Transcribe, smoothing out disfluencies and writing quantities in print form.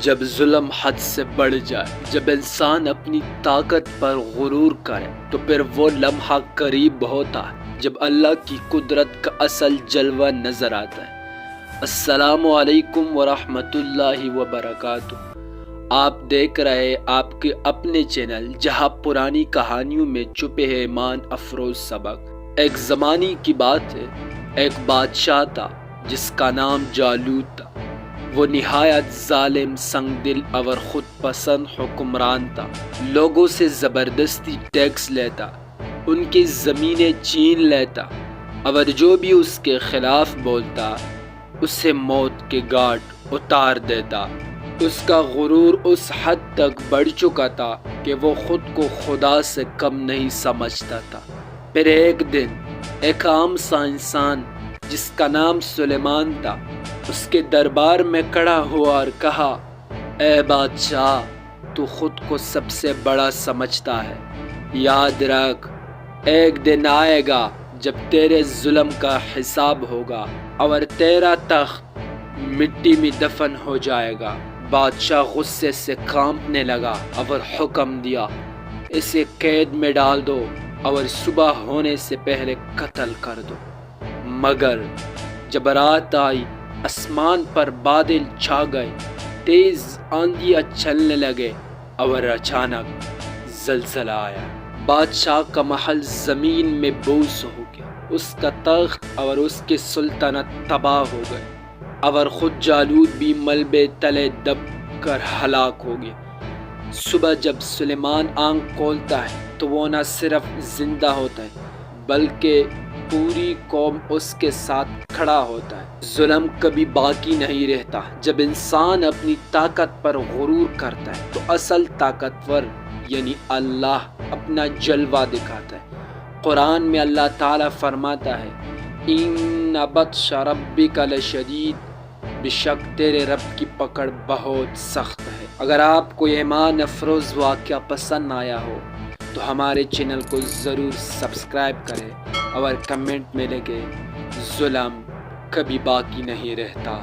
جب ظلم حد سے بڑھ جائے، جب انسان اپنی طاقت پر غرور کرے، تو پھر وہ لمحہ قریب ہوتا ہے جب اللہ کی قدرت کا اصل جلوہ نظر آتا ہے۔ السلام علیکم ورحمۃ اللہ وبرکاتہ۔ آپ دیکھ رہے آپ کے اپنے چینل جہاں پرانی کہانیوں میں چھپے ہیں ایمان افروز سبق۔ ایک زمانے کی بات ہے، ایک بادشاہ تھا جس کا نام جالوت تھا۔ وہ نہایت ظالم، سنگ دل اور خود پسند حکمران تھا۔ لوگوں سے زبردستی ٹیکس لیتا، ان کی زمینیں چھین لیتا، اور جو بھی اس کے خلاف بولتا اسے موت کے گھاٹ اتار دیتا۔ اس کا غرور اس حد تک بڑھ چکا تھا کہ وہ خود کو خدا سے کم نہیں سمجھتا تھا۔ پھر ایک دن ایک عام سا انسان جس کا نام سلیمان تھا اس کے دربار میں کھڑا ہوا اور کہا، اے بادشاہ، تو خود کو سب سے بڑا سمجھتا ہے، یاد رکھ ایک دن آئے گا جب تیرے ظلم کا حساب ہوگا اور تیرا تخت مٹی میں دفن ہو جائے گا۔ بادشاہ غصے سے کانپنے لگا اور حکم دیا، اسے قید میں ڈال دو اور صبح ہونے سے پہلے قتل کر دو۔ مگر جب رات آئی، آسمان پر بادل چھا گئے، تیز آندھیاں چلنے لگے اور اچانک زلزلہ آیا۔ بادشاہ کا محل زمین میں بوس ہو گیا، اس کا تخت اور اس کی سلطنت تباہ ہو گئے، اور خود جالوت بھی ملبے تلے دب کر ہلاک ہو گیا۔ صبح جب سلیمان آنکھ کھولتا ہے تو وہ نہ صرف زندہ ہوتا ہے بلکہ پوری قوم اس کے ساتھ کھڑا ہوتا ہے۔ ظلم کبھی باقی نہیں رہتا۔ جب انسان اپنی طاقت پر غرور کرتا ہے تو اصل طاقتور یعنی اللہ اپنا جلوہ دکھاتا ہے۔ قرآن میں اللہ تعالیٰ فرماتا ہے، اِنَّ بَطْشَ رَبِّكَ لَشَدِيدٌ، بے شک تیرے رب کی پکڑ بہت سخت ہے۔ اگر آپ کو ایمان افروز واقعہ پسند آیا ہو تو ہمارے چینل کو ضرور سبسکرائب کریں اور کمنٹ میں لکھیں، ظلم کبھی باقی نہیں رہتا۔